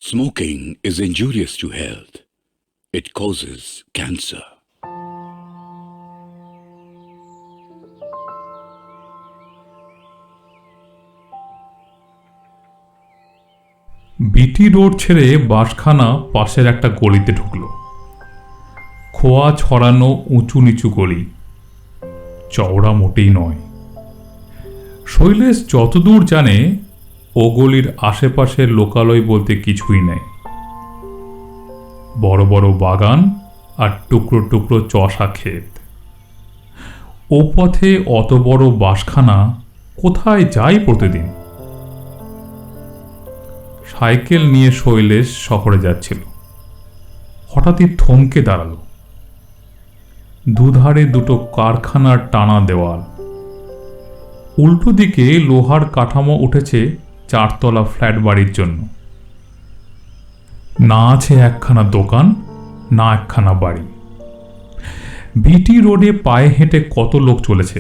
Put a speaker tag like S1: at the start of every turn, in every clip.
S1: Smoking is injurious to health. It causes cancer.
S2: BT road ছেড়ে বাসখানা পাশের একটা গলিতে ঢুকল। খোয়া ছড়ানো উঁচু নিচু গলি, চওড়া মোটেই নয়। শৈলেশ যতদূর জানে ও গলির আশেপাশের লোকালয় বলতে কিছুই নেই। বড় বড় বাগান আর টুকরো টুকরো চষা ক্ষেত। ও পথে অত বড় বাসখানা কোথায় যায় প্রতিদিন? সাইকেল নিয়ে শৈলেশ শহরে যাচ্ছিল। হঠাৎই থমকে দাঁড়াল। দুধারে দুটো কারখানার টানা দেওয়াল, উল্টো দিকে লোহার কাঠামো উঠেছে চারতলা ফ্ল্যাট বাড়ির জন্য। না আছে একখানা দোকান, না একখানা বাড়ি। বিটি রোডে পায়ে হেঁটে কত লোক চলেছে,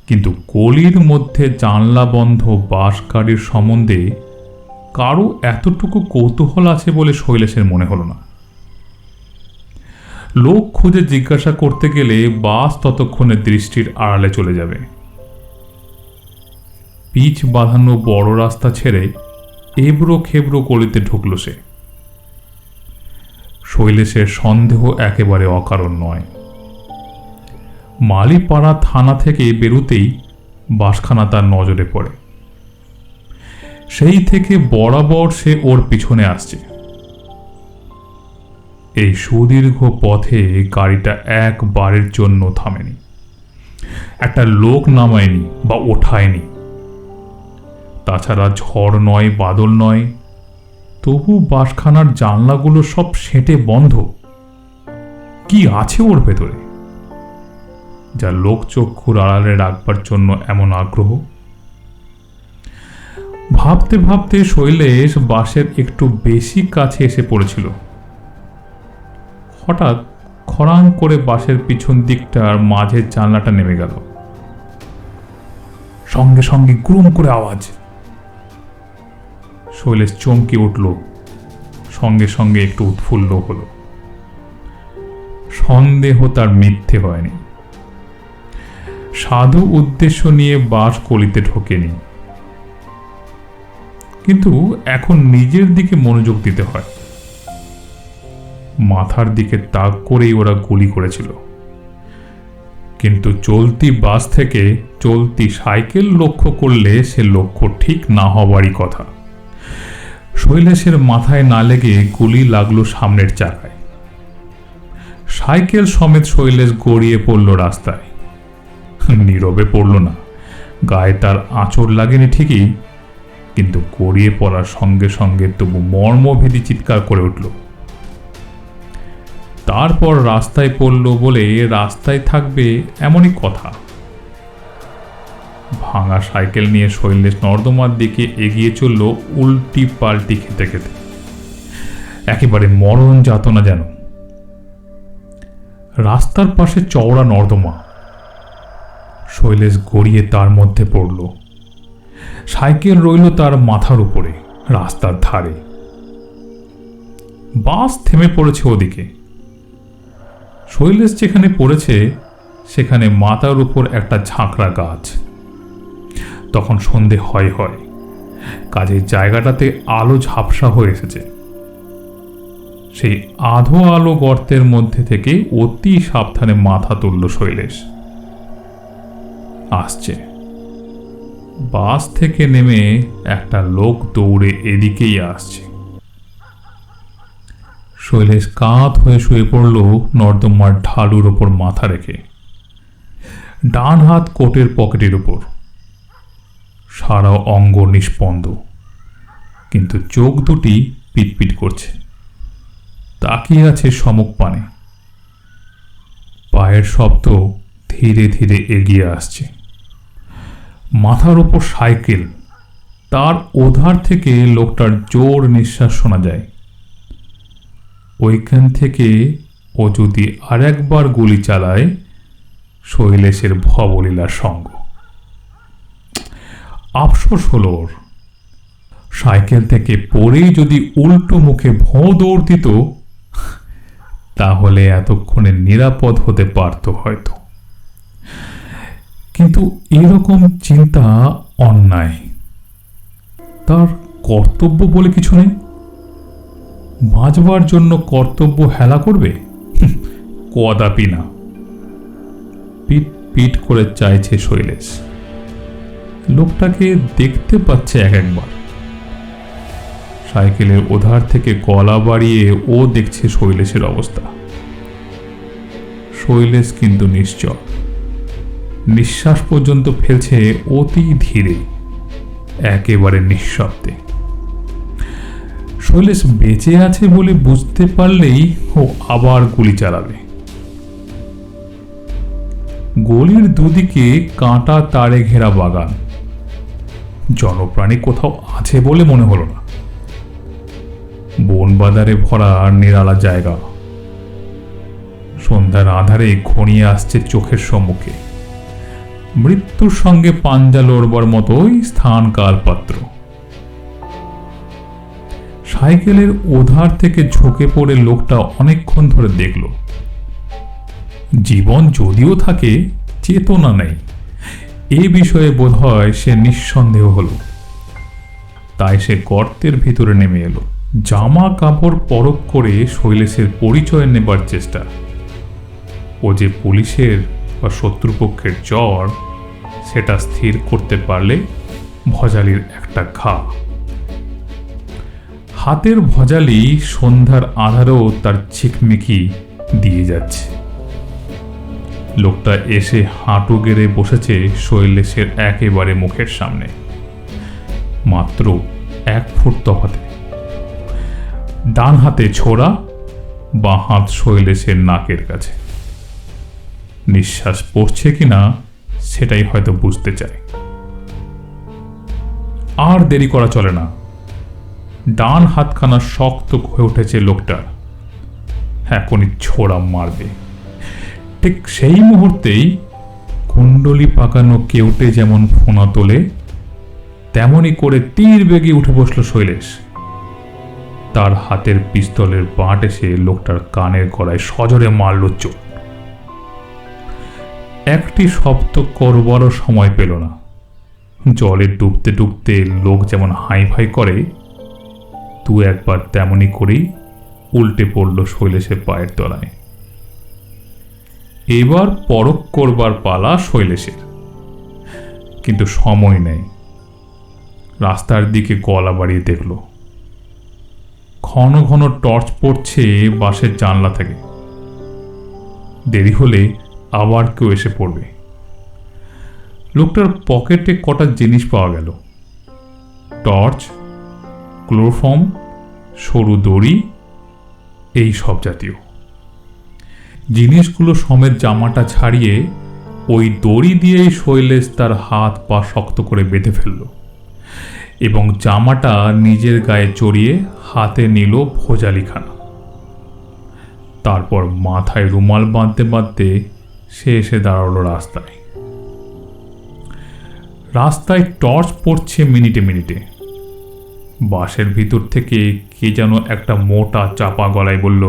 S2: কিন্তু গলির মধ্যে জানলা বন্ধ বাস গাড়ির সম্বন্ধে কারো এতটুকু কৌতূহল আছে বলে শৈলেশের মনে হলো না। লোক খুঁজে জিজ্ঞাসা করতে গেলে বাস ততক্ষণে দৃষ্টির আড়ালে চলে যাবে। পিচ বাঁধানো বড় রাস্তা ছেড়ে এবড়ো খেবড়ো গলিতে ঢুকল সে। শৈলেশের সন্দেহ একেবারে অকারণ নয়। মালিপাড়া থানা থেকে বেরুতেই বাসখানা তার নজরে পড়ে। সেই থেকে বরাবর সে ওর পিছনে আসছে। এই সুদীর্ঘ পথে গাড়িটা একবারের জন্য থামেনি, একটা লোক নামায়নি বা ওঠায়নি। তাছাড়া ঝড় নয়, বাদল নয়, তবু বাসখানার জানলাগুলো সব সেঁটে বন্ধ। কি আছে ওর ভেতরে যা লোক চক্ষুর আড়ালে রাখবার জন্য এমন আগ্রহ? ভাবতে ভাবতে শৈলেশ বাসের একটু বেশি কাছে এসে পড়েছিল। হঠাৎ খড়াং করে বাসের পিছন দিকটার মাঝের জানলাটা নেমে গেল। সঙ্গে সঙ্গে গুরুম করে আওয়াজ। শৈলেশ চমকে উঠল, সঙ্গে সঙ্গে একটু উৎফুল্ল হল। সন্দেহ তার মিথ্যে হয়নি। সাধু উদ্দেশ্য নিয়ে বাস গলিতে ঢোকেনি, কিন্তু এখন নিজের দিকে মনোযোগ দিতে হয়। মাথার দিকে তাক করেই ওরা গুলি করেছিল, কিন্তু চলতি বাস থেকে চলতি সাইকেল লক্ষ্য করলে সে লক্ষ্য ঠিক না হওয়ারই কথা। শৈলেশের মাথায় না লেগে গুলি লাগলো সামনের চাকায়। সাইকেল সমেত শৈলেশ গড়িয়ে পড়ল রাস্তায়। নীরবে পড়ল না, গায়ে তার আঁচড় লাগেনি ঠিকই, কিন্তু গড়িয়ে পড়ার সঙ্গে সঙ্গে তবু মর্মভেদী চিৎকার করে উঠল। তারপর রাস্তায় পড়ল বলে রাস্তায় থাকবে এমনই কথা। ভাঙা সাইকেল নিয়ে শৈলেশ নর্দমার দিকে এগিয়ে চলল উল্টি পাল্টি খেতে খেতে, একেবারে মরণ যাতনা যেন। রাস্তার পাশে চওড়া নর্দমা। শৈলেশ গড়িয়ে তার মধ্যে পড়ল। সাইকেল রইল তার মাথার উপরে রাস্তার ধারে। বাস থেমে পড়েছে ওদিকে। শৈলেশ যেখানে পড়েছে সেখানে মাথার উপর একটা ঝাঁকড়া গাছ। তখন সন্ধে হয় হয়, কাজের জায়গাটাতে আলো ঝাপসা হয়ে এসেছে। সেই আধো আলো গর্তের মধ্যে থেকে অতি সাবধানে মাথা তুলল শৈলেশ। আসছে। বাস থেকে নেমে একটা লোক দৌড়ে এদিকেই আসছে। শৈলেশ কাঁধ হয়ে শুয়ে পড়ল নর্দমার ঢালুর ওপর মাথা রেখে, ডান হাত কোটের পকেটের উপর। সারা অঙ্গ নিস্পন্দ, কিন্তু চোখ দুটি পিটপিট করছে। তাকিয়ে আছে সমক পানে। পায়ের শব্দ ধীরে ধীরে এগিয়ে আসছে। মাথার ওপর সাইকেল, তার ওধার থেকে লোকটার জোর নিঃশ্বাস শোনা যায়। ওইখান থেকে ও যদি আরেকবার গুলি চালায়, শৈলেশের ভবলীলার সঙ্গ। আফসোস হল ওর। সাইকেল থেকে পড়েই যদি উল্টো মুখে ভোঁ দৌড় দিত, তাহলে এতক্ষণে নিরাপদ হতে পারত হয়তো। কিন্তু এরকম চিন্তা অন্যায়। তার কর্তব্য বলে কিছু নেই। বাঁচবার জন্য কর্তব্য হেলা করবে? কদাপি না। পিট পিট করে চাইছে শৈলেশ। লোকটাকে দেখতে পাচ্ছে এক একবার। সাইকেলের ওধার থেকে গলা বাড়িয়ে ও দেখছে শৈলেশের অবস্থা। শৈলেশ কিন্তু নিশ্চল। নিঃশ্বাস পর্যন্ত ফেলছে অতি ধীরে, একেবারে নিঃশব্দে। শৈলেশ বেঁচে আছে বলে বুঝতে পারলেই ও আবার গুলি চালাবে। গলির দুদিকে কাঁটা তারে ঘেরা বাগান। জনপ্রাণী কোথাও আছে বলে মনে হলো না। বন বাদারে ভরা নিরালা জায়গা। সন্ধ্যার আধারে ঘনিয়ে আসছে চোখের সম্মুখে। মৃত্যুর সঙ্গে পাঞ্জা লড়বার মতোই স্থান কাল পাত্র। সাইকেলের ওধার থেকে ঝুঁকে পড়ে লোকটা অনেকক্ষণ ধরে দেখল। জীবন যদিও থাকে, চেতনা নেই, এ বিষয়ে বোধহয় সে নিঃসন্দেহ হল। তাই সে গর্তের ভিতরে নেমে এলো। জামা কাপড় পরখ করে শৈলেশের পরিচয় নেবার চেষ্টা। ও যে পুলিশের বা শত্রুপক্ষের জ্বর, সেটা স্থির করতে পারলে ভজালির একটা ঘা। হাতের ভজালি সন্ধ্যার আধারেও তার ঝিকমিকি দিয়ে যাচ্ছে। লোকটা এসে হাঁটু গেড়ে বসেছে শৈলেশের একেবারে মুখের সামনে, মাত্র 1 ফুট তফাতে। ডান হাতে ছোড়া, বাঁ হাত শৈলেশের নাকের কাছে। নিঃশ্বাস পড়ছে কিনা সেটাই হয়তো বুঝতে চায়। আর দেরি করা চলে না। ডান হাতখানা শক্ত হয়ে উঠেছে লোকটার। এখনই ছোড়া মারবে। ঠিক সেই মুহূর্তেই কুণ্ডলি পাকানো কেউটে যেমন ফোনা তোলে, তেমনি করে তীর বেগে উঠে বসল শৈলেশ। তার হাতের পিস্তলের বাঁট এসে লোকটার কানের গড়ায় সজোরে মারল চোট। একটি শব্দ করবারও সময় পেল না। জলে ডুবতে ডুবতে লোক যেমন হাই ফাই করে, 2-1 তেমনি করেই উল্টে পড়ল শৈলেশের পায়ের তলায়। এবার পরখ করবার পালা শৈলেশের, কিন্তু সময় নেই। রাস্তার দিকে গলা বাড়িয়ে দেখল। ঘন ঘন টর্চ পড়ছে বাসের জানলা থেকে। দেরি হলে আবার কেউ এসে পড়বে। লোকটার পকেটে কটা জিনিস পাওয়া গেল। টর্চ, ক্লোরোফর্ম, সরু দড়ি, এই সব জাতীয় জিনিসগুলো সমেত জামাটা ছাড়িয়ে ওই দড়ি দিয়েই শৈলেশ তার হাত পা শক্ত করে বেঁধে ফেলল এবং জামাটা নিজের গায়ে চড়িয়ে হাতে নিল ভোজালিখানা। তারপর মাথায় রুমাল বাঁধতে বাঁধতে সে এসে দাঁড়ালো রাস্তায়। রাস্তায় টর্চ পড়ছে মিনিটে মিনিটে। বাসের ভিতর থেকে কে যেন একটা মোটা চাপা গলায় বলল,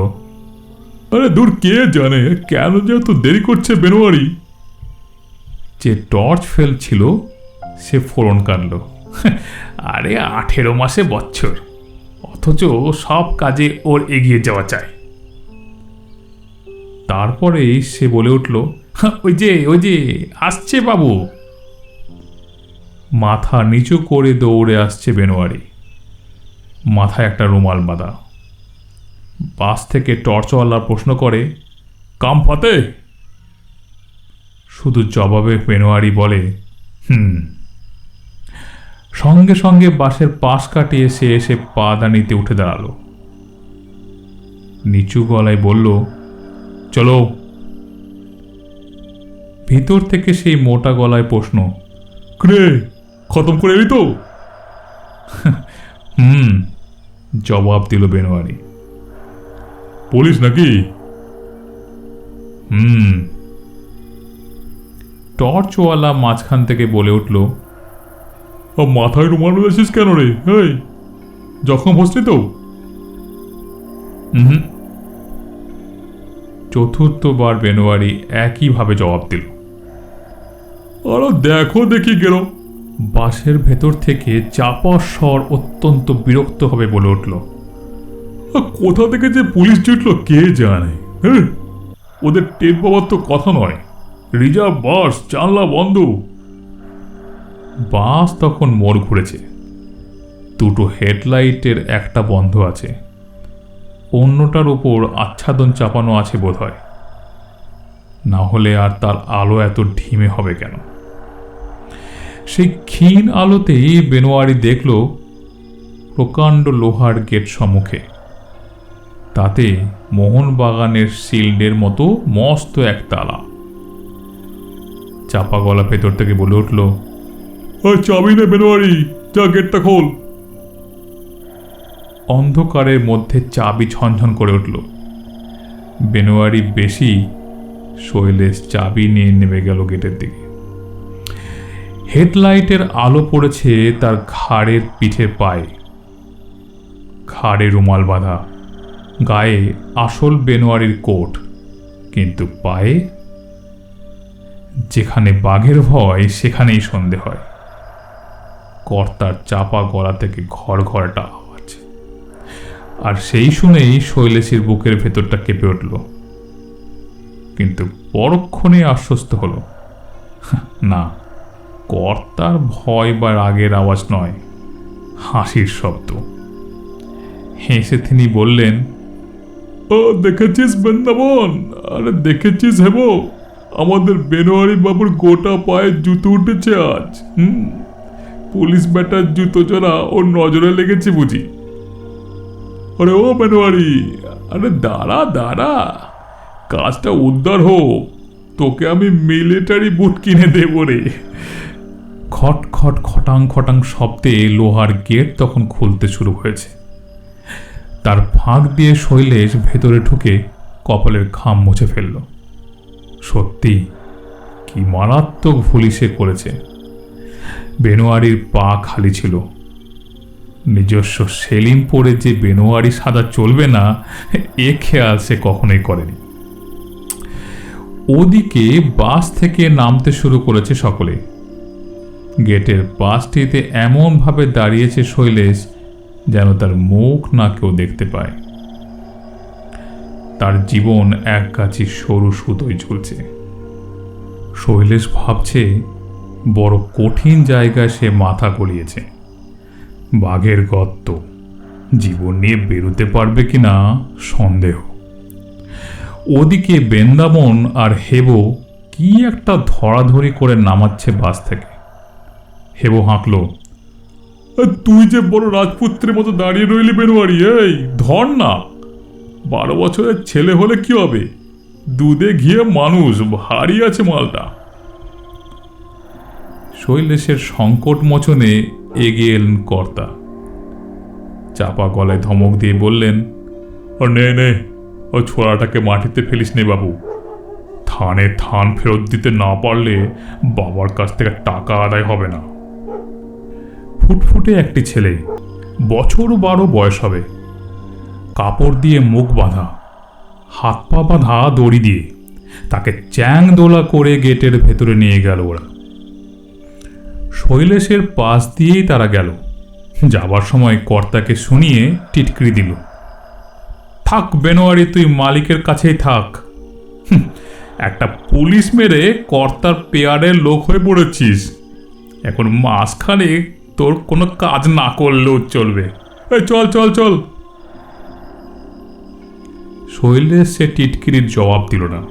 S2: আরে দূর, কে জানে কেন যে এত দেরি করছে বেনোয়ারি। যে টর্চ ফেলছিল সে ফোড়ন কাটল। আরে 18 মাসে বছর, অথচ সব কাজে ওর এগিয়ে যাওয়া চাই। তারপরে সে বলে উঠল, ওই যে আসছে বাবু। মাথা নিচু করে দৌড়ে আসছে বেনোয়ারি, মাথায় একটা রুমাল বাঁধা। বাস থেকে টর্চওয়ালা প্রশ্ন করে, কাম ফাতে? শুধু জবাবে বেনোয়ারি বলে, সঙ্গে সঙ্গে বাসের পাশ কাটিয়ে সে এসে পা দানিতে উঠে দাঁড়ালো। নিচু গলায় বলল, চলো। ভিতর থেকে সেই মোটা গলায় প্রশ্ন, রে খতম করে এলি তো? জবাব দিল বেনোয়ারি। পুলিশ নাকি? টর্চওয়ালা মাঝখান থেকে বলে উঠল, মাথায় রুমাল বেঁধেছিস কেন রে? জখম হসনি তো? হুম। চতুর্থবার বেনোয়ারি একইভাবে জবাব দিল। আরো দেখো দেখি গেল। বাসের ভেতর থেকে চাপা স্বর অত্যন্ত বিরক্ত হবে বলে উঠল। কোথা থেকে যে পুলিশ জুটলো কে জানে। হ্যাঁ, ওদের টের পাওয়ার তো কথা নয়। রিজার্ভ বাস, জানলা বন্ধ। বাস তখন মোড় ঘুরেছে। দুটো হেডলাইটের একটা বন্ধ আছে, অন্যটার উপর আচ্ছাদন চাপানো আছে বোধহয়। না হলে আর তার আলো এত ঢিমে হবে কেন? সেই ক্ষীণ আলোতেই বেনোয়ারি দেখল প্রকাণ্ড লোহার গেট সম্মুখে, তাতে মোহনবাগানের শিল্ডের মতো মস্ত এক তালা। চাপা গলা ভেতর থেকে বলে উঠল, চাবি নে বেনোয়ারি, যা গেটটা খোল। অন্ধকারের মধ্যে চাবি ঝনঝন করে উঠল। বেনোয়ারি বেশি শৈলেশ চাবি নিয়ে নেমে গেল গেটের দিকে। হেডলাইটের আলো পড়েছে তার ঘাড়ের পিঠের পায়ে। ঘাড়ে রুমাল বাঁধা, গায়ে আসল বেনোয়ারির কোট, কিন্তু পায়ে যেখানে বাঘের ভয় সেখানেই সন্ধে হয়। কর্তার চাপা গলা থেকে ঘর ঘরটা আওয়াজ, আর সেই শুনেই শৈলেশের বুকের ভেতরটা কেঁপে উঠল। কিন্তু পরক্ষণে আশ্বস্ত হলো, না, কর্তার ভয় বা রাগের আওয়াজ নয়, হাসির শব্দ। হেসে তিনি বললেন, ও দেখেছিস বৃন্দাবন? আরে দেখেছিস হেবো, আমাদের বেনোয়ারি বাবুর গোটা পায়ে জুতো উঠেছে আজ। পুলিশ ব্যাটার জুতো জোড়া ওর নজরে লেগেছে বুঝি। আরে ও বেনোয়ারি, আরে দাঁড়া দাঁড়া, কাজটা উদ্ধার হোক, তোকে আমি মিলিটারি বুট কিনে দেবো রে। খট খট খটাং খটাং শব্দে লোহার গেট তখন খুলতে শুরু হয়েছে। তার ফাঁক দিয়ে শৈলেশ ভেতরে ঢুকে কপালের ঘাম মুছে ফেলল। সত্যি কি মারাত্মক ভুলই সে করেছে। বেনোয়ারির পা খালি ছিল। নিজস্ব সেলিম পরে যে বেনোয়ারি সাদা চলবে না, এ খেয়াল সে কখনোই করেনি। ওদিকে বাস থেকে নামতে শুরু করেছে সকলে। গেটের পাশটিতে এমনভাবে দাঁড়িয়েছে শৈলেশ যেন তার মুখ না কেউ দেখতে পায়। তার জীবন এক কাছি সরু সুতোয় ঝুলছে। শৈলেশ ভাবছে বড় কঠিন জায়গায় সে মাথা গলিয়েছে। বাঘের গর্ত, জীবন নিয়ে বেরোতে পারবে কিনা সন্দেহ। ওদিকে বৃন্দাবন আর হেবো কি একটা ধরাধরি করে নামাচ্ছে বাস থেকে। হেবো হাঁকলো, তুই যে বড় রাজপুত্রের মতো দাঁড়িয়ে রইলি বেনোয়ারি, এই ধর না, 12 বছরের ছেলে হলে কি হবে, দুধে ঘিয়ে মানুষ, ভারী আছে মালটা। শৈলেশের সংকট মোচনে এগিয়ে এলেন কর্তা। চাপা গলায় ধমক দিয়ে বললেন, নে নে, ও ছোড়াটাকে মাটিতে ফেলিস নে বাবু। থানে থান ফেরত দিতে না পারলে বাবার কাছ থেকে টাকা আদায় হবে না। ফুটফুটে একটি ছেলে, বছর 12 বয়স হবে, কাপড় দিয়ে মুখ বাঁধা, হাত পা বাঁধা দড়ি দিয়ে, তাকে চ্যাং দোলা করে গেটের ভেতরে নিয়ে গেল ওরা। শৈলেশের পাশ দিয়েই তারা গেল। যাবার সময় কর্তাকে শুনিয়ে টিটকিরি দিল, থাক বেনোয়ারি, তুই মালিকের কাছেই থাক। একটা পুলিশ মেরে কর্তার পেয়ারের লোক হয়ে পড়েছিস, এখন মাঝখানে তোর কোনো কাজ না করলেও চলবে। চল চল চল। শৈলেশ সে টিটকিরির জবাব দিল না,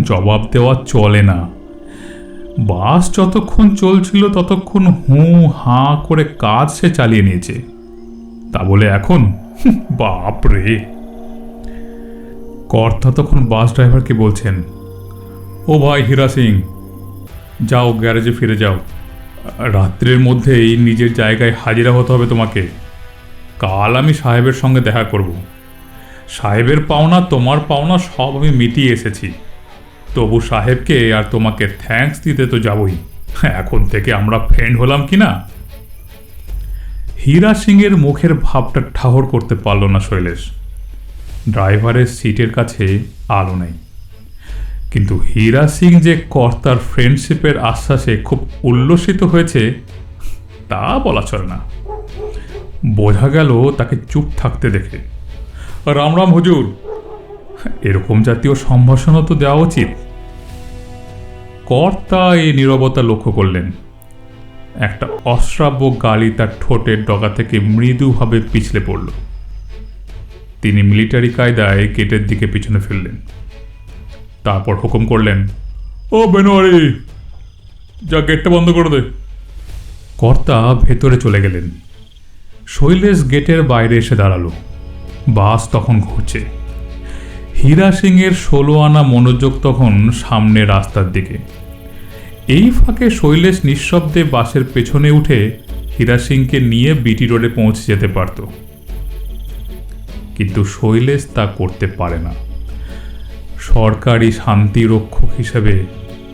S2: জবাব দেওয়া চলে না। বাস যতক্ষণ চলছিল ততক্ষণ হু হা করে কাজ সে চালিয়ে নিয়েছে, তা বলে এখন বাপ রে। কর্তা তখন বাস ড্রাইভারকে বলছেন, ও ভাই হীরা সিং, যাও গ্যারেজে ফিরে যাও, রাত্রের মধ্যেই নিজের জায়গায় হাজিরা হতে হবে তোমাকে। কাল আমি সাহেবের সঙ্গে দেখা করব। সাহেবের পাওনা তোমার পাওনা সব আমি মিটিয়ে এসেছি। তবু সাহেবকে আর তোমাকে থ্যাঙ্কস দিতে তো যাবই, এখন থেকে আমরা ফ্রেন্ড হলাম কি না। হীরা সিংয়ের মুখের ভাবটা ঠাহর করতে পারল না শৈলেশ। ড্রাইভারের সিটের কাছে আলো নেই, কিন্তু হীরা সিং যে কর্তার ফ্রেন্ডশিপের আশ্বাসে খুব উল্লসিত হয়েছে তা বলা চলে না। বোঝা গেল তাকে চুপ থাকতে দেখে। রাম রাম হুজুর, এরকম জাতীয় সম্ভাষণও তো দেওয়া উচিত। কর্তা এই নীরবতা লক্ষ্য করলেন। একটা অশ্রাব্য গালি তার ঠোঁটের ডগা থেকে মৃদুভাবে পিছলে পড়ল। তিনি মিলিটারি কায়দায় গেটের দিকে পিছনে ফিরলেন। তারপর হুকুম করলেন, ও বেনোয়ারি, যা গেটটা বন্ধ করে দে। কর্তা ভেতরে চলে গেলেন। শৈলেশ গেটের বাইরে এসে দাঁড়ালো। বাস তখন ঘুরছে। হীরা সিংয়ের 16 আনা মনোযোগ তখন সামনে রাস্তার দিকে। এই ফাঁকে শৈলেশ নিঃশব্দে বাসের পেছনে উঠে হীরা সিংকে নিয়ে বিটি রোডে পৌঁছে যেতে পারত, কিন্তু শৈলেশ তা করতে পারে না। সরকারি শান্তিরক্ষক হিসেবে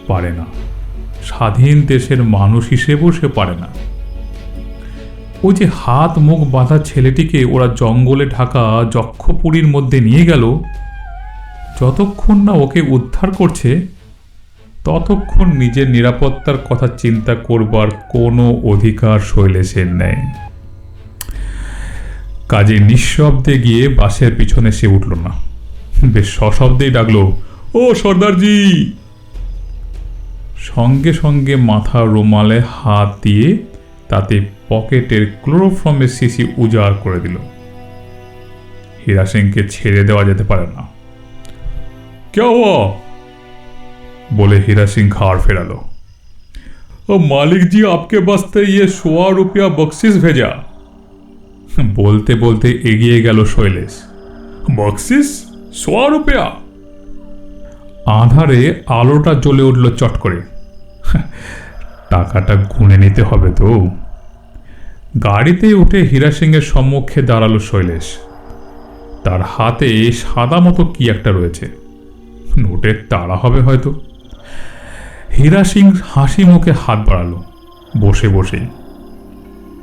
S2: পারে না, স্বাধীন দেশের মানুষ হিসেবেও সে পারে না। ওই যে হাত মুখ বাঁধা ছেলেটিকে ওরা জঙ্গলে ঢাকা যক্ষপুরীর মধ্যে নিয়ে গেল, যতক্ষণ না ওকে উদ্ধার করছে ততক্ষণ নিজের নিরাপত্তার কথা চিন্তা করবার কোনো অধিকার শৈলেশের নেই। কাজে নিঃশব্দে গিয়ে বাসের পিছনে সে উঠল না, বেশ সশব্দেই ডাকলো, ও সর্দারজি। সঙ্গে সঙ্গে মাথা রুমালে হাত দিয়ে তাতে পকেটের ক্লোরোফর্মের শিশি উজাড় করে দিল। হীরা সিংকে ছেড়ে দেওয়া যেতে পারে না। क्या हुआ? बोले हीरा सिंह खार फेरालो। मालिक जी आपके वास्ते ये 100 रुपया बख्शिश भेजा। बोलते बोलते एगिए गेल शैलेश। बख्शिश 100 रुपया? आधारे आलोटा ज्वले उठल चट करे। टाकाटा गुने निते हबे तो। गाड़ीते उठे हीरा सिंहेर सम्मुखे दाঁড়ালো शैलेश। तार हाथे सादा मतो कि एकटा रयेछे, নোটের তাড়া হবে হয়তো। হীরা সিং হাসি মুখে হাত বাড়ালো বসে বসেই,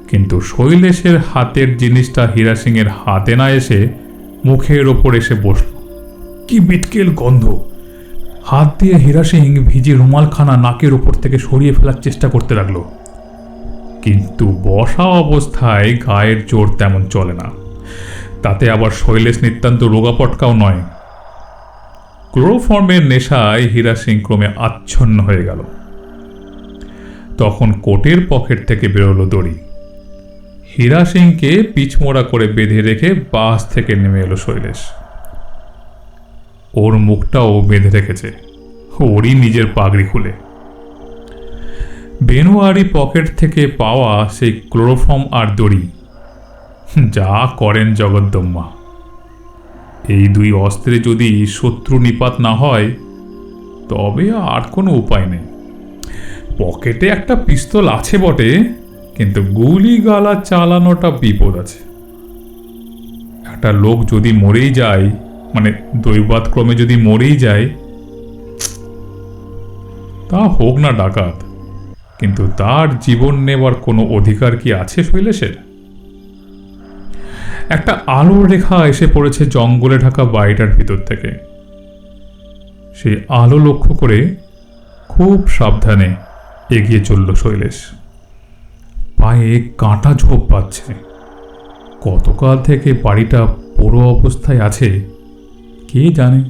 S2: কিন্তু শৈলেশের হাতের জিনিসটা হীরা সিংয়ের হাতে না এসে মুখের ওপর এসে বসল। কি বিটকেল গন্ধ! হাত দিয়ে হীরা সিং ভিজে রুমালখানা নাকের ওপর থেকে সরিয়ে ফেলার চেষ্টা করতে লাগলো, কিন্তু বসা অবস্থায় গায়ের জোর তেমন চলে না। তাতে আবার শৈলেশ নিতান্ত রোগাপটকাও নয়। ক্লোরোফর্মের নেশায় হীরা সিং ক্রমে আচ্ছন্ন হয়ে গেল। তখন কোটের পকেট থেকে বেরোলো দড়ি। হীরা সিংকে পিছমোড়া করে বেঁধে রেখে বাস থেকে নেমে এলো শৈলেশ। ওর মুখটাও বেঁধে রেখেছে, ওরই নিজের পাগড়ি খুলে। বেনোয়ারি পকেট থেকে পাওয়া সেই ক্লোরোফর্ম আর দড়ি যা করেন জগদ্দম্মা। এই দুই অস্ত্রে যদি শত্রু নিপাত না হয় তবে আর কোনো উপায় নেই। পকেটে একটা পিস্তল আছে বটে, কিন্তু গুলি গালা চালানোটা বিপদ আছে। একটা লোক যদি মরেই যায়, মানে দৈবাতক্রমে যদি মরেই যায়, তা হোক না ডাকাত, কিন্তু তার জীবন নেবার কোনো অধিকার কি আছে শৈলেশের? একটা আলোর রেখা এসে পড়েছে জঙ্গলে ঢাকা বাড়িটার ভিতর থেকে। সেই আলো লক্ষ্য করে খুব সাবধানে এগিয়ে চলল শৈলেশ। পায়ে কাঁটা ঝোপ পাচ্ছে। কতকাল থেকে বাড়িটা পুরো অবস্থায় আছে কে জানে।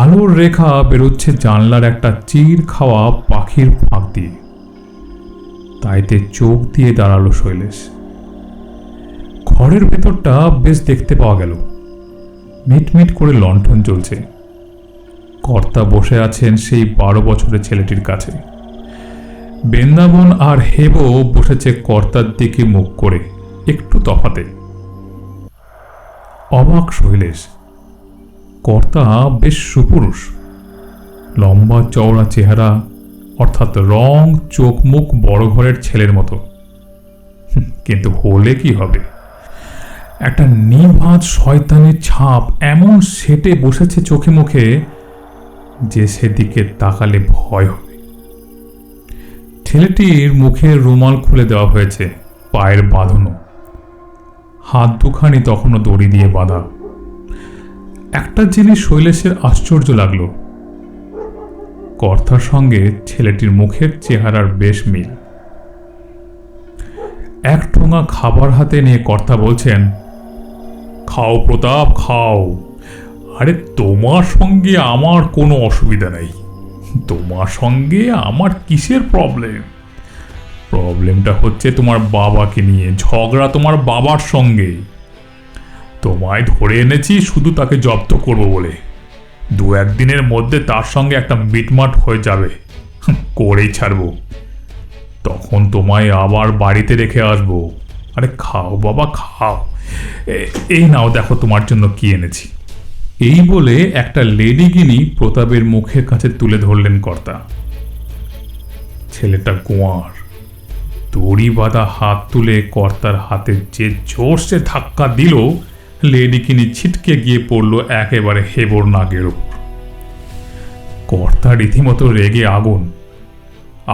S2: আলোর রেখা বেরোচ্ছে জানলার একটা চির খাওয়া পাখির ফাঁক দিয়ে। তাইতে চোখ দিয়ে দাঁড়ালো শৈলেশ। ঘরের ভেতরটা বেশ দেখতে পাওয়া গেল। মিটমিট করে লণ্ঠন জ্বলছে। কর্তা বসে আছেন সেই 12 বছরের ছেলেটির কাছে। বৃন্দাবন আর হেবো বসেছে কর্তার দিকে মুখ করে, একটু তফাতে। অবাক শৈলেশ। কর্তা বেশ সুপুরুষ, লম্বা চওড়া চেহারা, অর্থাৎ রং চোখ মুখ বড় ঘরের ছেলের মতো। কিন্তু হলে কি হবে, একটা নির্বাচ শয়তানের ছাপ এমন সেটে বসেছে চোখে মুখে যে সেদিকে তাকালে ভয় হবে। ছেলেটির মুখের রুমাল খুলে দেওয়া হয়েছে, পায়ের বাঁধনো, হাত দুখানি তখনও দড়ি দিয়ে বাঁধা। একটা জিনিস শৈলেশের আশ্চর্য লাগলো, কর্তার সঙ্গে ছেলেটির মুখের চেহারার বেশ মিল। এক ঠোঙা খাবার হাতে নিয়ে কর্তা বলছেন, খাও প্রতাপ, খাও। আরে তোমার সঙ্গে আমার কোনো অসুবিধা নেই, তোমার সঙ্গে আমার কিসের প্রবলেম? প্রবলেমটা হচ্ছে তোমার বাবাকে নিয়ে, ঝগড়া তোমার বাবার সঙ্গে। তোমায় ধরে এনেছি শুধু তাকে জব্দ করব বলে। দু একদিনের মধ্যে তার সঙ্গে একটা মিটমাট হয়ে যাবে, করেই ছাড়বো। তখন তোমায় আবার বাড়িতে রেখে আসবো। আরে খাও বাবা, খাও। এই নাও, দেখো তোমার জন্য কি এনেছি। এই বলে একটা লেডিগিনি প্রতাপের মুখের কাছে তুলে ধরলেন কর্তা। ছেলেটা গোয়ার, দড়ি বাঁধা হাত তুলে কর্তার হাতে যে জোরসে ধাক্কা দিল, লেডিগিনি ছিটকে গিয়ে পড়ল একেবারে হেবর নাগের ওপর। কর্তা রীতিমতো রেগে আগুন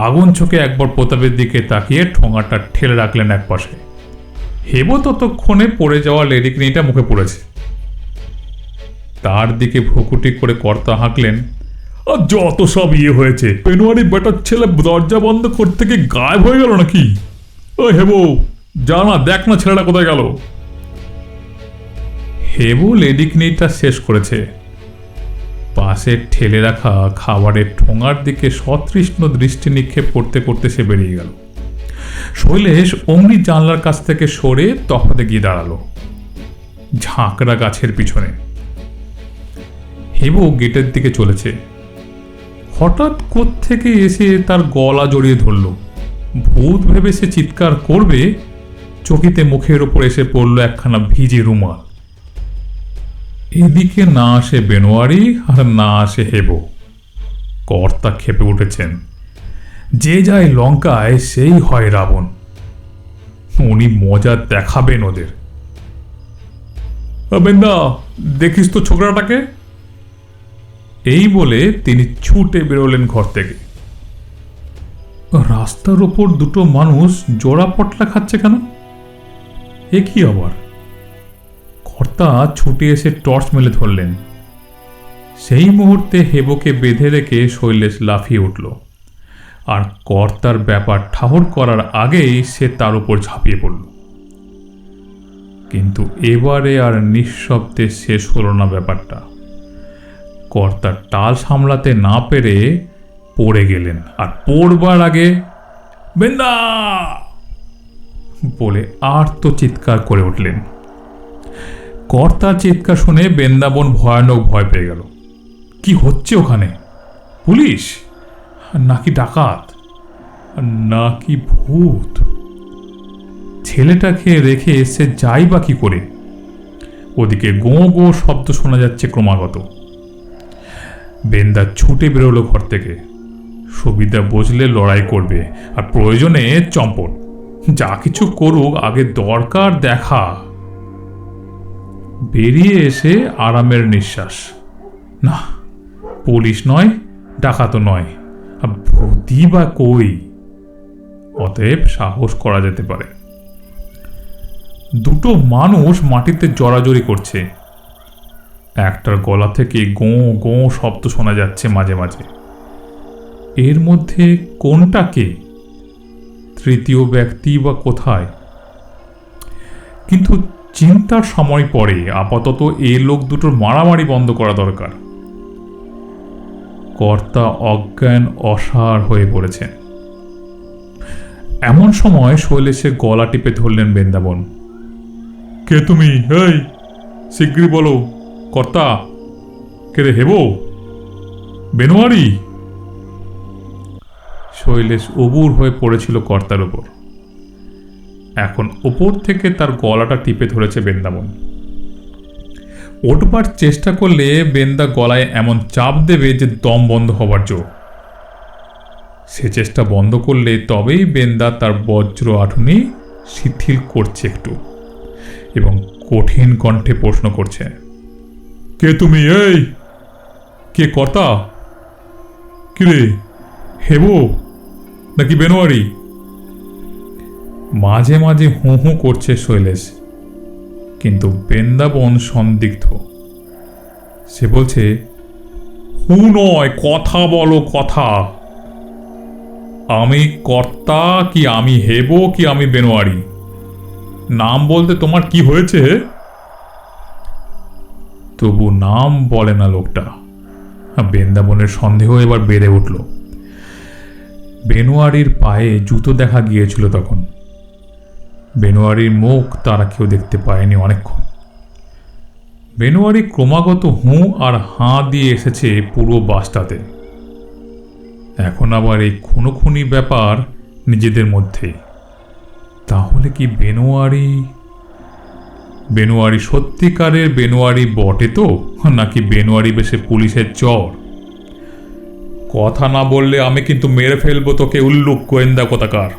S2: আগুন চোখে একবার প্রতাপের দিকে তাকিয়ে ঠোঙাটা ঠেলে রাখলেন একপাশে। হেবো ততক্ষণে পড়ে যাওয়া লেডিগিনিটা মুখে পড়েছে। তার দিকে ভ্রুকুটি করে কর্তা হাঁকলেন, যত সব হয়েছে, পেনোয়ারি বেটার ছেলে দরজা বন্ধ করতে গিয়ে গায়েব হয়ে গেল নাকি? ও হেবো, যা না, দেখ না ছেলেটা কোথায় গেল। হেবো লেডিগিনিটা শেষ করেছে। পাশে ঠেলে রাখা খাবারের ঠোঙার দিকে সতৃষ্ণ দৃষ্টি নিক্ষেপ করতে করতে সে বেরিয়ে গেল। শৈলেশ অমনি জানলার কাছ থেকে সরে তফাতে গিয়ে দাঁড়ালো, ঝাঁকড়া গাছের পিছনে। হেবো গেটের দিকে চলেছে। হঠাৎ কোত্থেকে এসে তার গলা জড়িয়ে ধরল। ভূত ভেবে সে চিৎকার করবে, চকিতে মুখের ওপর এসে পড়ল একখানা ভিজে রুমাল। এদিকে না আসে বেনোয়ারি আর না আসে হেবো। কর্তা খেপে উঠেছেন। যে যায় লঙ্কায় সেই হয় রাবণ। উনি মজা দেখাবেন ওদের। বেন্দা, দেখিস তো ছোকরাটাকে। এই বলে তিনি ছুটে বেরোলেন ঘর থেকে। রাস্তার ওপর দুটো মানুষ জোড়া পটলা খাচ্ছে কেন? এ কি আবার? কর্তা ছুটে এসে টর্চ মেলে ধরলেন। সেই মুহূর্তে হেবোকে বেঁধে রেখে শৈলেশ লাফিয়ে উঠল, আর কর্তার ব্যাপার ঠাহর করার আগেই সে তার উপর ঝাঁপিয়ে পড়ল। কিন্তু এবারে আর নিঃশব্দে শেষ হলো না ব্যাপারটা। কর্তা টাল সামলাতে না পেরে পড়ে গেলেন, আর পড়বার আগে বেন্দা বলে আর্ত চিৎকার করে উঠলেন। কর্তার চিৎকার শুনে বেন্দাবন ভয়ানক ভয় পেয়ে গেল। কি হচ্ছে ওখানে? পুলিশ নাকি ডাকাত নাকি ভূত? ছেলেটাকে রেখে সে যাই বা কি করে? ওদিকে গো গো শব্দ শোনা যাচ্ছে ক্রমাগত। বেন্দা ছুটে বেরোলো ঘর থেকে। সুবিধা বুঝলে লড়াই করবে, আর প্রয়োজনে চম্পট। যা কিছু করুক, আগে দরকার দেখা। বেরিয়ে এসে আরামের নিঃশ্বাস। না, পুলিশ নয়, ডাকাতও নয়, ভূতই বা কই? অতএব সাহস করা যেতে পারে। দুটো মানুষ মাটিতে জড়াজড়ি করছে। একটার গলা থেকে গোঁ গোঁ শব্দ শোনা যাচ্ছে মাঝে মাঝে। এর মধ্যে কোনটা কে? তৃতীয় ব্যক্তি বা কোথায়? কিন্তু চিন্তার সময় পরে আপাতত এ লোক দুটোর মারামারি বন্ধ করা দরকার। কর্তা অজ্ঞান অসাড় হয়ে পড়েছেন। এমন সময় শৈলেশের গলা টিপে ধরলেন বৃন্দাবন। কে তুমি? এই শিগগির বলো। কর্তা কে রে? হেবো? বেনোয়ারি? শৈলেশ অবুর হয়ে পড়েছিল কর্তার উপর। এখন ওপর থেকে তার গলাটা টিপে ধরেছে বৃন্দাবন। ওঠবার চেষ্টা করলে বেন্দা গলায় এমন চাপ দেবে যে দম বন্ধ হবার জো। সে চেষ্টা বন্ধ করলে তবেই বেন্দা তার বজ্র আঠুনি শিথিল করছে একটু, এবং কঠিন কণ্ঠে প্রশ্ন করছে, কে তুমি? এই কে? কর্তা? কিরে, হেবো নাকি বেনোয়ারি? মাঝে মাঝে হু হু করছে শৈলেশ, কিন্তু বৃন্দাবন সন্দিগ্ধ। সে বলছে, হু নয়, কথা বলো, কথা। আমি কর্তা কি আমি হেব কি আমি বেনোয়ারি? নাম বলতে তোমার কি হয়েছে? তবু নাম বলে না লোকটা। বৃন্দাবনের সন্দেহ এবার বেড়ে উঠল। বেনোয়ারির পায়ে জুতো দেখা গিয়েছিল তখন। বেনোয়ারির মুখ তারা কেউ দেখতে পায়নি অনেকক্ষণ। বেনোয়ারি ক্রমাগত হু আর হাঁ দিয়ে এসেছে পুরো বাসটাতে। এখন আবার এই খুনোখুনি ব্যাপার নিজেদের মধ্যে। তাহলে কি বেনোয়ারি সত্যিকারের বেনোয়ারি বটে তো, নাকি বেনোয়ারি বেশে পুলিশের চর? কথা না বললে আমি কিন্তু মেরে ফেলবো তোকে, উল্লুক গোয়েন্দা কোথাকার।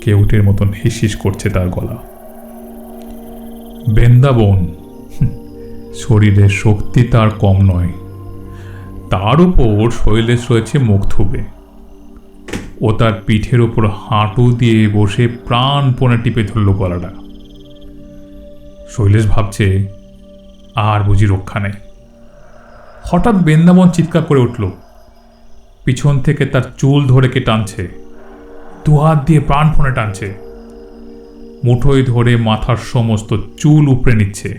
S2: কেউটের মতন হিসিস করছে তার গলা। বৃন্দাবন, শরীরের শক্তি তার কম নয়। তার উপর শৈলেশ রয়েছে মুখ থুবে। ও তার পিঠের ওপর হাঁটু দিয়ে বসে প্রাণপণে টিপে ধরল গলাটা। শৈলেশ ভাবছে, আর বুঝি রক্ষা নেই। হঠাৎ বৃন্দাবন চিৎকার করে উঠল। পিছন থেকে তার চুল ধরে কে টানছে, দুহাত দিয়ে প্রাণপণে টানছে। মুঠোয় ধরে মাথার সমস্ত চুল উপড়ে নিচ্ছে।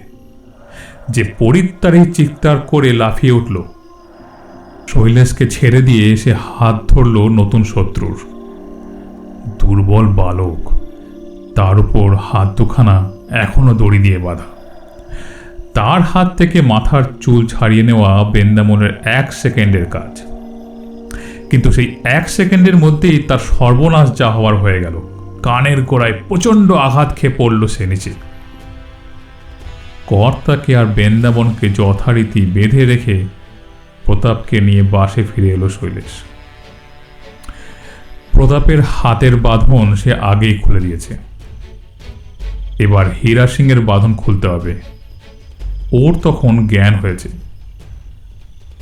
S2: যে পরিত্রাণী চিৎকার করে লাফিয়ে উঠল। শৈলেশকে ছেড়ে দিয়ে সে হাত ধরল নতুন শত্রুর। দুর্বল বালক, তার উপর হাত দুখানা এখনো দড়ি দিয়ে বাঁধা। তার হাত থেকে মাথার চুল ছাড়িয়ে নেওয়া বৃন্দাবনের 1 সেকেন্ডের কাজ। কিন্তু সেই 1 সেকেন্ডের মধ্যেই তার সর্বনাশ যা হওয়ার হয়ে গেল। কানের গোড়ায় প্রচণ্ড আঘাত খেয়ে পড়ল সে নিচে। কর্তাকে আর বৃন্দাবনকে যথারীতি বেঁধে রেখে প্রতাপকে নিয়ে বাসে ফিরে এলো শৈলেশ। প্রতাপের হাতের বাঁধন সে আগেই খুলে দিয়েছে। এবার হীরা সিংয়ের বাঁধন খুলতে হবে। ওর তখন জ্ঞান হয়েছে।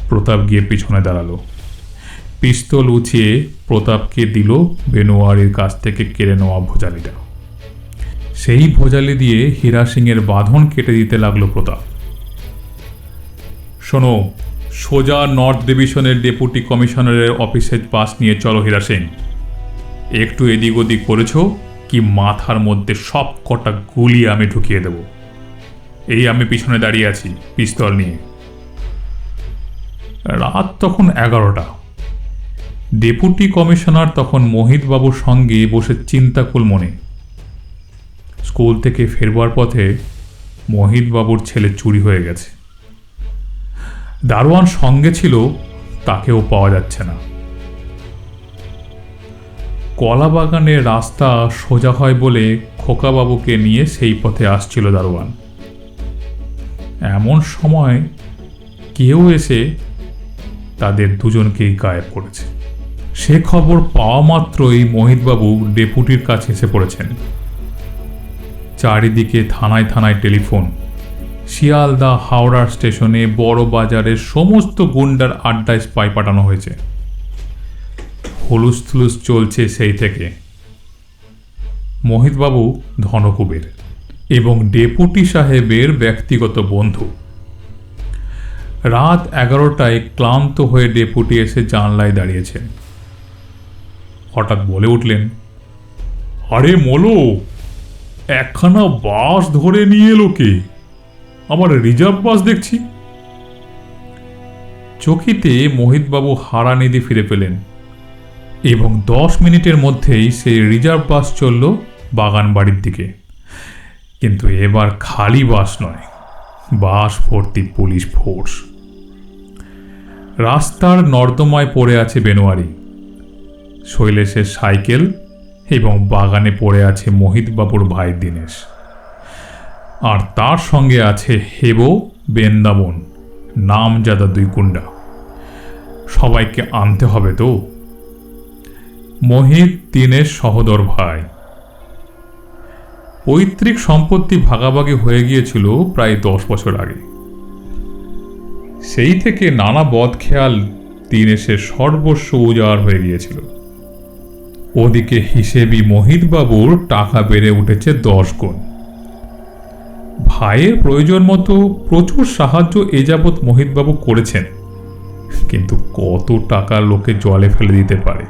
S2: প্রতাপ গিয়ে পিছনে দাঁড়ালো। পিস্তল উঁচিয়ে প্রতাপকে দিল বেনোয়ারির কাছ থেকে কেড়ে নেওয়া ভোজালিটা। সেই ভোজালি দিয়ে হীরা সিংয়ের বাঁধন কেটে দিতে লাগলো প্রতাপ। শোনো, সোজা নর্থ ডিভিশনের ডেপুটি কমিশনারের অফিসের পাশ নিয়ে চলো হীরা সিং। একটু এদিক ওদিক করেছ কি মাথার মধ্যে সব কটা গুলি আমি ঢুকিয়ে দেব। এই আমি পিছনে দাঁড়িয়ে আছি পিস্তল নিয়ে। রাত তখন 11টা। ডেপুটি কমিশনার তখন মোহিতবাবুর সঙ্গে বসে চিন্তাকুল মনে। স্কুল থেকে ফেরবার পথে মোহিতবাবুর ছেলে চুরি হয়ে গেছে। দারোয়ান সঙ্গে ছিল, তাকেও পাওয়া যাচ্ছে না। কলাবাগানের রাস্তা সোজা হয় বলে খোকাবাবুকে নিয়ে সেই পথে আসছিল দারোয়ান। এমন সময় কেউ এসে তাদের দুজনকেই গায়েব করেছে। সে খবর পাওয়া মাত্রই মোহিতবাবু ডেপুটির কাছে এসে পড়েছেন। চারিদিকে থানায় থানায় টেলিফোন। শিয়ালদা হাওড়া স্টেশনে বড় বাজারের সমস্ত গুন্ডার আড্ডায় স্পাই পাঠানো হয়েছে। হুলুস্থুলুস চলছে সেই থেকে। মোহিতবাবু ধনকুবের এবং ডেপুটি সাহেবের ব্যক্তিগত বন্ধু। রাত 11টায় ক্লান্ত হয়ে ডেপুটি এসে জানলায় দাঁড়িয়েছেন। হঠাৎ বলে উঠলেন, আরে মোলো, একখানা বাস ধরে নিয়ে এলো কে? আমার রিজার্ভ বাস দেখছি। চকিতে মোহিতবাবু হারানিধি ফিরে পেলেন এবং 10 মিনিটের মধ্যেই সেই রিজার্ভ বাস চলল বাগান বাড়ির দিকে। কিন্তু এবার খালি বাস নয়, বাস ভর্তি পুলিশ ফোর্স। রাস্তার নর্দমায় পড়ে আছে বেনোয়ারি, শৈলেশের সাইকেল এবং বাগানে পড়ে আছে মোহিতবাবুর ভাই দীনেশ। আর তার সঙ্গে আছে হেবো, বৃন্দাবন, নামজাদা 2 গুন্ডা। সবাইকে আনতে হবে তো। মোহিত দীনেশ সহোদর ভাই। পৈতৃক সম্পত্তি ভাগাভাগি হয়ে গিয়েছিল প্রায় 10 বছর আগে। সেই থেকে নানা বদখেয়াল দীনেশের সর্বস্ব উজাড় হয়ে গিয়েছিল। ওদিকে হিসেবি মোহিতবাবুর টাকা বেড়ে উঠেছে 10 গুণ। ভাইয়ের প্রয়োজন মতো প্রচুর সাহায্য এ যাবৎ মোহিতবাবু করেছেন, কিন্তু কত টাকা লোকে জলে ফেলে দিতে পারে।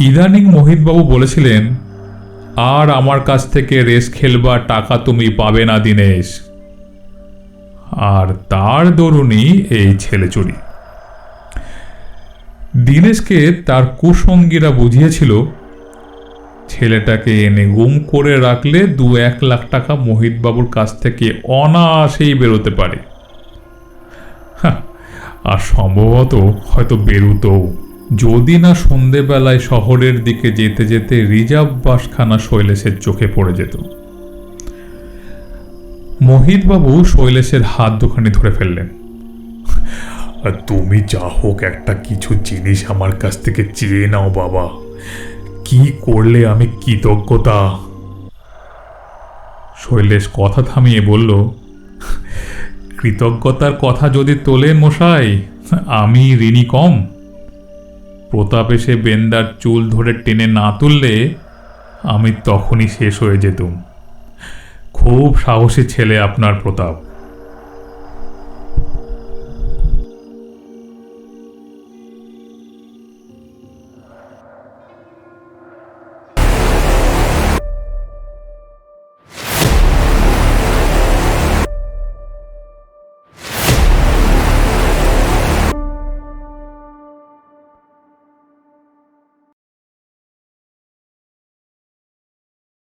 S2: ইদানিং মোহিতবাবু বলেছিলেন, আর আমার কাছ থেকে রেস খেলবার টাকা তুমি পাবে না দিনেশ। আর তার দরুনই এই ছেলে চুরি। দীনেশকে তার কুসঙ্গীরা বুঝিয়েছিল, ছেলেটাকে এনে গুম করে রাখলে 2-1 লাখ টাকা মোহিতবাবুর কাছ থেকে অনায়াসেই বেরোতে পারে। আর সম্ভবত হয়তো বেরোতও, যদি না সন্ধেবেলায় শহরের দিকে যেতে যেতে রিজার্ভ বাসখানা শৈলেশের চোখে পড়ে যেত। মোহিতবাবু শৈলেশের হাত দুখানি ধরে ফেললেন। তুমি যা হোক একটা কিছু জিনিস আমার কাছ থেকে চেয়ে নাও বাবা, কি করলে আমি কৃতজ্ঞতা। শৈলেশ কথা থামিয়ে বলল, কৃতজ্ঞতার কথা যদি তোলেন মশাই, আমি ঋণী কম। প্রতাপ এসে বেন্দার চুল ধরে টেনে না তুললে আমি তখনই শেষ হয়ে যেতুম। খুব সাহসী ছেলে আপনার প্রতাপ।